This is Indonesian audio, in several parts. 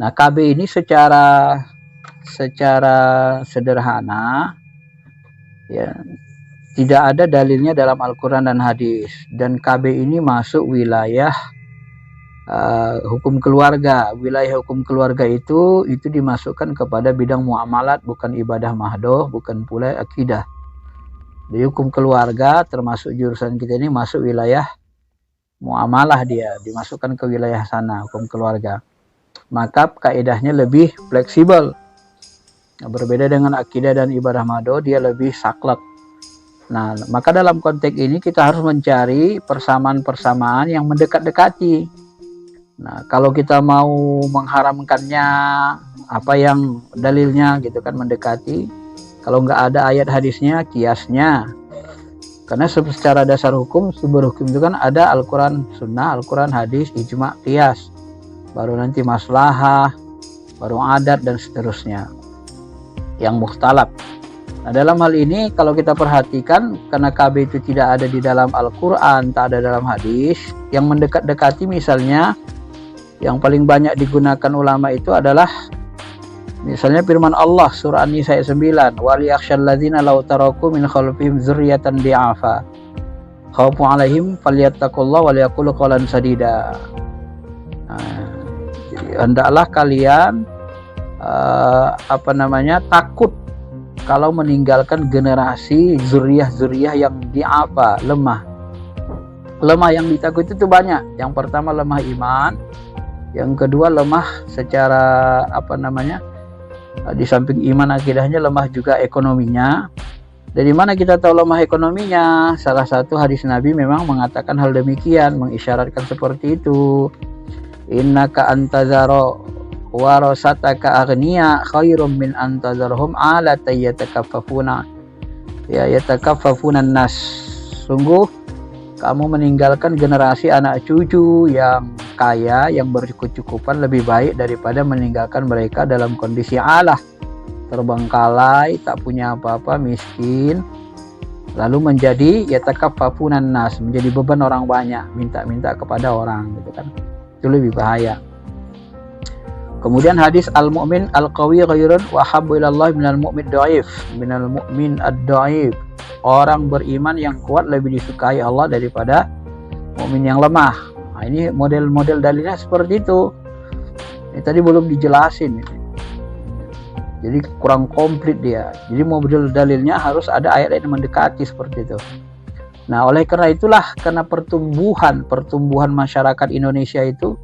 Nah, KB ini secara sederhana ya tidak ada dalilnya dalam Al-Quran dan hadis, dan KB ini masuk wilayah hukum keluarga. Wilayah hukum keluarga itu dimasukkan kepada bidang muamalat, bukan ibadah mahdoh, bukan pula akidah. Di hukum keluarga termasuk jurusan kita ini masuk wilayah muamalah, dia dimasukkan ke wilayah sana, hukum keluarga. Maka kaidahnya lebih fleksibel. Berbeda dengan akidah dan ibadah mahdoh, dia lebih saklek. Nah, maka dalam konteks ini kita harus mencari persamaan-persamaan yang mendekat-dekati. Nah, kalau kita mau mengharamkannya, apa yang dalilnya gitu kan, mendekati. Kalau nggak ada ayat hadisnya, kiasnya. Karena secara dasar hukum, sumber hukum itu kan ada Al-Quran, Sunnah, Al-Quran, hadis, ijma, kias. Baru nanti maslahah, baru adat, dan seterusnya. Yang mukhtalaf. Nah, dalam hal ini kalau kita perhatikan, karena KB itu tidak ada di dalam Al-Quran, tak ada dalam hadis, yang mendekat-dekati misalnya, yang paling banyak digunakan ulama itu adalah misalnya firman Allah surah An-Nisa ayat 9, wal yakhshal ladzina law taraku min khalfihim dzurriyyatan di'afa khaufun 'alaihim falyattaqullaha wal yaqulu qawlan sadida. Nah, hendaklah kalian takut kalau meninggalkan generasi zuriyah yang di'afa, lemah. Lemah yang ditakuti itu banyak. Yang pertama lemah iman, yang kedua lemah secara di samping iman akidahnya, lemah juga ekonominya. Dari mana kita tahu lemah ekonominya? Salah satu hadis Nabi memang mengatakan hal demikian, mengisyaratkan seperti itu. Innaka antazaro warasataka aghniya khairum min antazarhum ala yatakaffafuna nas. Sungguh kamu meninggalkan generasi anak cucu yang kaya, yang berkecukupan, lebih baik daripada meninggalkan mereka dalam kondisi alah, terbengkalai, tak punya apa-apa, miskin, lalu menjadi yatakaffafunan nas, menjadi beban orang banyak, minta-minta kepada orang gitu kan. Itu lebih bahaya. Kemudian hadis al-mu'min al-qawi khairun wa habbu ilallah minal mu'min dhaif, minal mu'min ad-dhaif. Orang beriman yang kuat lebih disukai Allah daripada mukmin yang lemah. Nah, ini model-model dalilnya seperti itu. Ini tadi belum dijelasin. Jadi kurang komplit dia. Jadi model dalilnya harus ada ayat yang mendekati seperti itu. Nah, oleh karena itulah, karena pertumbuhan masyarakat Indonesia itu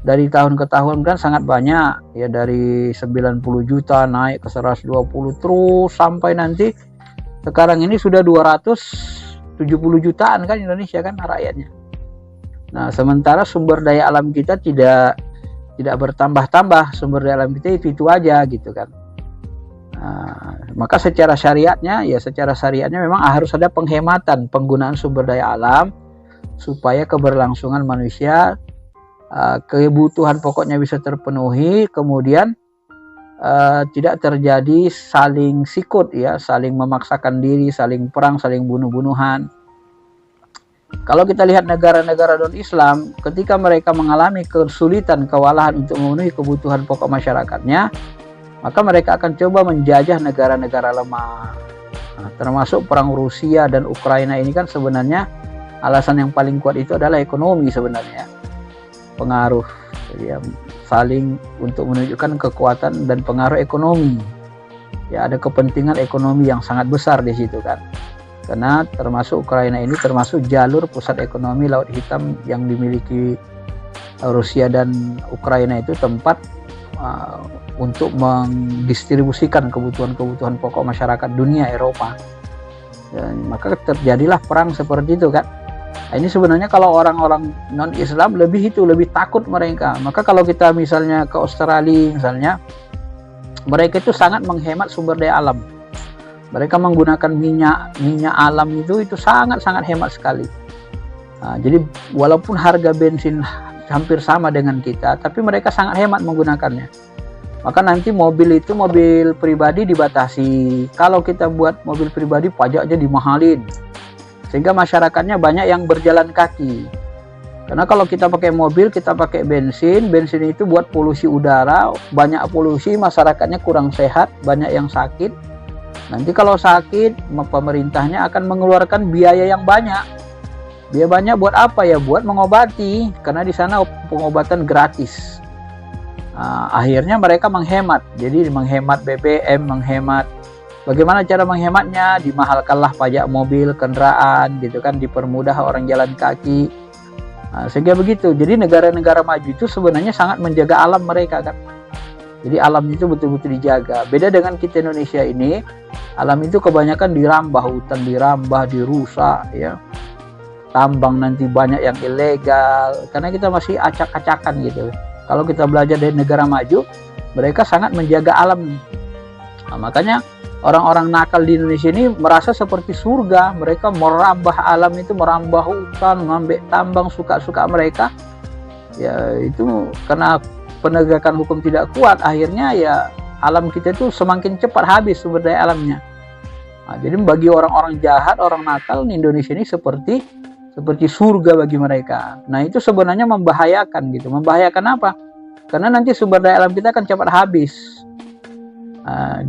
dari tahun ke tahun kan sangat banyak. Ya, dari 90 juta naik ke 120 terus sampai nanti sekarang ini sudah 270 jutaan kan Indonesia kan rakyatnya. Nah, sementara sumber daya alam kita tidak bertambah-tambah, sumber daya alam kita itu aja gitu kan. Nah, maka secara syariatnya memang harus ada penghematan penggunaan sumber daya alam supaya keberlangsungan manusia, kebutuhan pokoknya bisa terpenuhi, kemudian tidak terjadi saling sikut ya, saling memaksakan diri, saling perang, saling bunuh-bunuhan. Kalau kita lihat negara-negara non-Islam, ketika mereka mengalami kesulitan, kewalahan untuk memenuhi kebutuhan pokok masyarakatnya, maka mereka akan coba menjajah negara-negara lemah. Nah, termasuk perang Rusia dan Ukraina ini kan sebenarnya alasan yang paling kuat itu adalah ekonomi sebenarnya. Pengaruh ya, saling untuk menunjukkan kekuatan dan pengaruh ekonomi. Ya, ada kepentingan ekonomi yang sangat besar di situ kan. Karena termasuk Ukraina ini termasuk jalur pusat ekonomi Laut Hitam yang dimiliki Rusia dan Ukraina, itu tempat untuk mendistribusikan kebutuhan-kebutuhan pokok masyarakat dunia Eropa. Dan maka terjadilah perang seperti itu kan. Nah, ini sebenarnya kalau orang-orang non-Islam lebih takut mereka. Maka kalau kita misalnya ke Australia misalnya, mereka itu sangat menghemat sumber daya alam. Mereka menggunakan minyak alam itu sangat hemat sekali. Nah, jadi walaupun harga bensin hampir sama dengan kita, tapi mereka sangat hemat menggunakannya. Maka nanti mobil pribadi dibatasi. Kalau kita buat mobil pribadi, pajaknya dimahalin. Sehingga masyarakatnya banyak yang berjalan kaki. Karena kalau kita pakai mobil, kita pakai bensin itu buat polusi udara, banyak polusi, masyarakatnya kurang sehat, banyak yang sakit. Nanti kalau sakit, pemerintahnya akan mengeluarkan biaya yang banyak. Biaya banyak buat apa ya? Buat mengobati, karena di sana pengobatan gratis. Akhirnya mereka menghemat, jadi menghemat BBM, menghemat. Bagaimana cara menghematnya? Dimahalkanlah pajak mobil, kendaraan, gitu kan, dipermudah orang jalan kaki. Sehingga begitu. Jadi negara-negara maju itu sebenarnya sangat menjaga alam mereka kan. Jadi alam itu betul-betul dijaga. Beda dengan kita Indonesia ini, alam itu kebanyakan dirambah, hutan dirambah, dirusak ya. Tambang nanti banyak yang ilegal karena kita masih acak-acakan gitu. Kalau kita belajar dari negara maju, mereka sangat menjaga alam. Makanya orang-orang nakal di Indonesia ini merasa seperti surga. Mereka merambah alam itu, merambah hutan, mengambil tambang, suka-suka mereka. Ya itu karena penegakan hukum tidak kuat, akhirnya ya alam kita itu semakin cepat habis sumber daya alamnya. Jadi bagi orang-orang jahat, orang nakal di Indonesia ini seperti surga bagi mereka. Nah itu sebenarnya membahayakan gitu. Membahayakan apa? Karena nanti sumber daya alam kita akan cepat habis.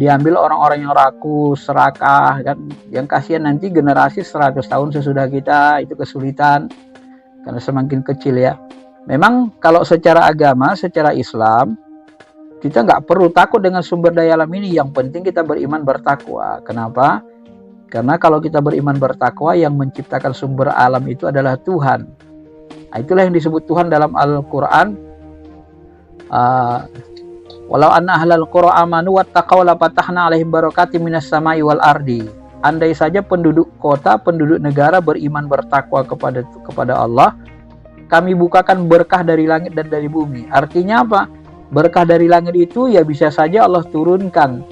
Diambil orang-orang yang rakus, serakah kan, yang kasihan nanti generasi 100 tahun sesudah kita itu kesulitan karena semakin kecil ya. Memang kalau secara agama, secara Islam kita nggak perlu takut dengan sumber daya alam ini, yang penting kita beriman bertakwa. Kenapa? Karena kalau kita beriman bertakwa, yang menciptakan sumber alam itu adalah Tuhan. Itulah yang disebut Tuhan dalam Al-Quran. Walau anna ahlal qura amanu wattaqaw la fatahna alaihim barakatim minas samai wal ardi. Andai saja penduduk kota, penduduk negara beriman bertakwa kepada Allah, kami bukakan berkah dari langit dan dari bumi. Artinya apa? Berkah dari langit itu ya bisa saja Allah turunkan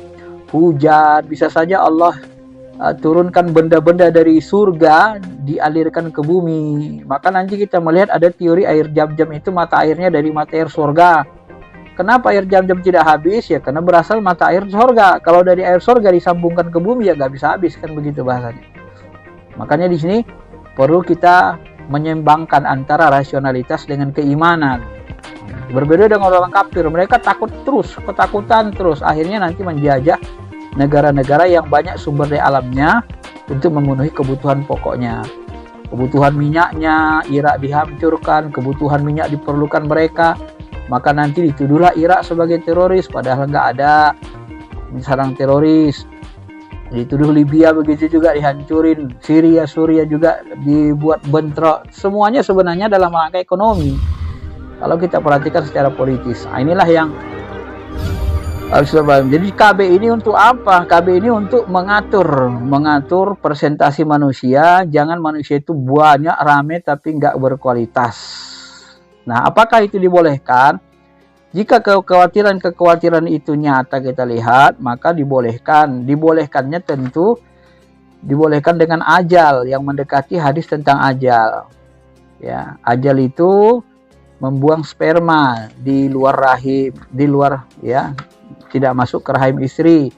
hujan, bisa saja Allah turunkan benda-benda dari surga dialirkan ke bumi. Maka nanti kita melihat ada teori air jam-jam itu mata airnya dari mata air surga. Kenapa air jam-jam tidak habis? Ya karena berasal mata air surga. Kalau dari air surga disambungkan ke bumi ya nggak bisa habis, kan begitu bahasanya. Makanya di sini perlu kita menyeimbangkan antara rasionalitas dengan keimanan. Berbeda dengan orang kafir, mereka takut terus, ketakutan terus, akhirnya nanti menjajah negara-negara yang banyak sumber daya alamnya untuk memenuhi kebutuhan pokoknya. Kebutuhan minyaknya, Irak dihancurkan, kebutuhan minyak diperlukan mereka, maka nanti dituduhlah Irak sebagai teroris, padahal nggak ada serang teroris. Dituduh Libya begitu juga dihancurin, Suriah juga dibuat bentrok. Semuanya sebenarnya dalam rangka ekonomi. Kalau kita perhatikan secara politis, inilah yang harus kita. Jadi KB ini untuk apa? KB ini untuk mengatur presentasi manusia. Jangan manusia itu banyak, rame tapi nggak berkualitas. Nah, apakah itu dibolehkan? Jika kekhawatiran itu nyata kita lihat, maka dibolehkan. Dibolehkannya tentu dibolehkan dengan ajal, yang mendekati hadis tentang ajal. Ya, ajal itu membuang sperma di luar rahim, tidak masuk ke rahim istri.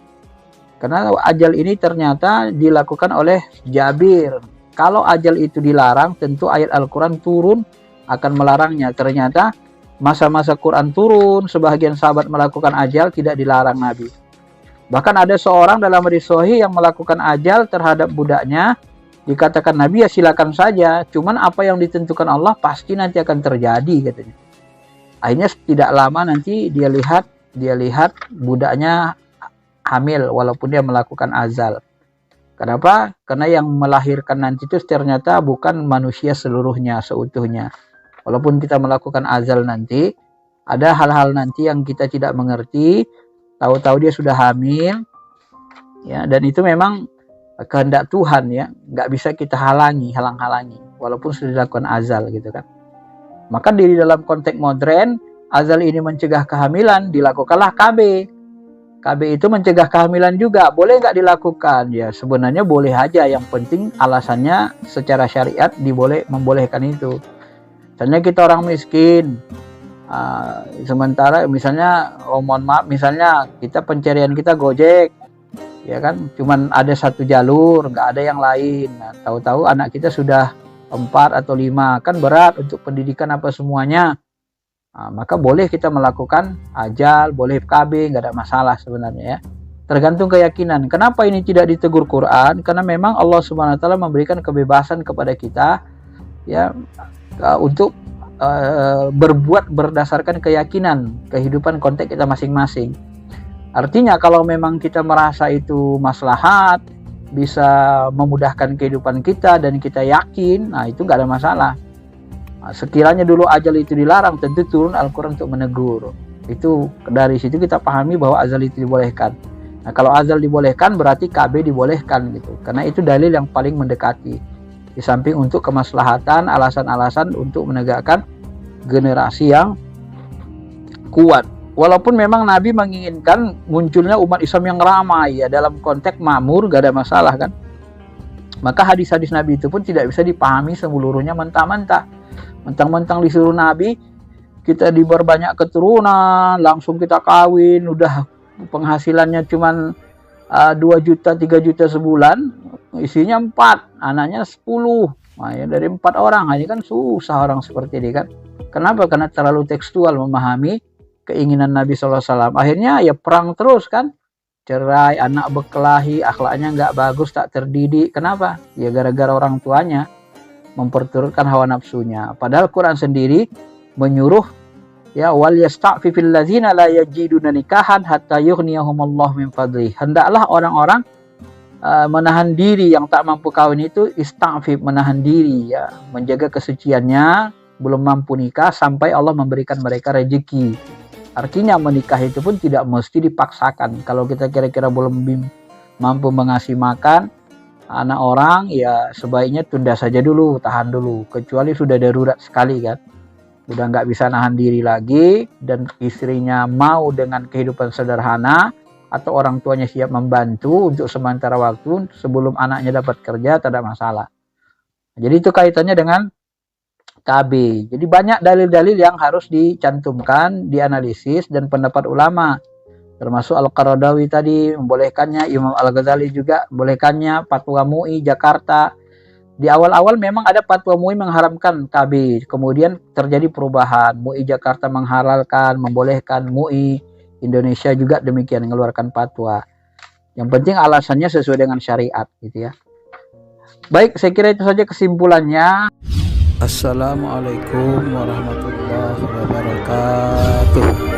Karena ajal ini ternyata dilakukan oleh Jabir. Kalau ajal itu dilarang, tentu ayat Al-Quran turun akan melarangnya. Ternyata masa-masa Quran turun, sebagian sahabat melakukan ajal, tidak dilarang Nabi. Bahkan ada seorang dalam hadis sahih yang melakukan ajal terhadap budaknya, dikatakan Nabi ya silakan saja, cuman apa yang ditentukan Allah pasti nanti akan terjadi katanya. Akhirnya tidak lama nanti dia lihat budaknya hamil walaupun dia melakukan azal. Kenapa? Karena yang melahirkan nanti itu ternyata bukan manusia seluruhnya, seutuhnya. Walaupun kita melakukan azal nanti, ada hal-hal nanti yang kita tidak mengerti, tahu-tahu dia sudah hamil, ya, dan itu memang kehendak Tuhan ya, nggak bisa kita halang-halangi, walaupun sudah dilakukan azal gitu kan. Maka di dalam konteks modern, azal ini mencegah kehamilan, dilakukanlah KB. KB itu mencegah kehamilan juga, boleh nggak dilakukan? Ya sebenarnya boleh aja, yang penting alasannya secara syariat membolehkan itu. Misalnya kita orang miskin, sementara misalnya, mohon maaf, misalnya kita pencarian kita Gojek, ya kan, cuman ada satu jalur, nggak ada yang lain. Nah, tahu-tahu anak kita sudah 4 atau 5, kan berat untuk pendidikan apa semuanya. Maka boleh kita melakukan ajal, boleh KB, nggak ada masalah sebenarnya ya. Tergantung keyakinan. Kenapa ini tidak ditegur Quran? Karena memang Allah Subhanahu wa taala memberikan kebebasan kepada kita ya untuk berbuat berdasarkan keyakinan, kehidupan konteks kita masing-masing. Artinya kalau memang kita merasa itu maslahat, bisa memudahkan kehidupan kita dan kita yakin, nah itu nggak ada masalah. Sekiranya dulu ajal itu dilarang, tentu turun Al-Quran untuk menegur. Itu dari situ kita pahami bahwa azal itu dibolehkan. Nah, kalau azal dibolehkan berarti KB dibolehkan gitu. Karena itu dalil yang paling mendekati. Di samping untuk kemaslahatan, alasan-alasan untuk menegakkan generasi yang kuat. Walaupun memang Nabi menginginkan munculnya umat Islam yang ramai ya, dalam konteks makmur gak ada masalah kan. Maka hadis-hadis Nabi itu pun tidak bisa dipahami seluruhnya mentah-mentah. Mentang-mentang disuruh Nabi kita diperbanyak keturunan, langsung kita kawin, udah penghasilannya cuman 2 juta 3 juta sebulan, isinya 4, anaknya 10. Nah, ya dari 4 orang ini kan susah orang seperti ini kan. Kenapa? Karena terlalu tekstual memahami keinginan Nabi SAW. Akhirnya ya perang terus kan, cerai, anak berkelahi, akhlaknya nggak bagus, tak terdidik. Kenapa? Ya gara-gara orang tuanya memperturutkan hawa nafsunya. Padahal Quran sendiri menyuruh ya wal yasta'fifil ladzina la yajiduna nikahan hatta yughniyahumullahu min fadli. Hendaklah orang-orang menahan diri yang tak mampu kawin itu ista'fif, menahan diri ya, menjaga kesuciannya, belum mampu nikah sampai Allah memberikan mereka rezeki. Artinya menikah itu pun tidak mesti dipaksakan. Kalau kita kira-kira belum mampu mengasih makan anak orang, ya sebaiknya tunda saja dulu, tahan dulu. Kecuali sudah darurat sekali kan, udah nggak bisa nahan diri lagi, dan istrinya mau dengan kehidupan sederhana, atau orang tuanya siap membantu untuk sementara waktu sebelum anaknya dapat kerja, tidak masalah. Jadi itu kaitannya dengan KB. Jadi banyak dalil-dalil yang harus dicantumkan, dianalisis, dan pendapat ulama. Termasuk Al-Qaradawi tadi membolehkannya, Imam Al-Ghazali juga membolehkannya, Fatwa MUI Jakarta. Di awal-awal memang ada Fatwa MUI mengharamkan KB, kemudian terjadi perubahan. MUI Jakarta menghalalkan, membolehkan, MUI Indonesia juga demikian mengeluarkan fatwa. Yang penting alasannya sesuai dengan syariat gitu ya. Baik, saya kira itu saja kesimpulannya. Assalamualaikum warahmatullahi wabarakatuh.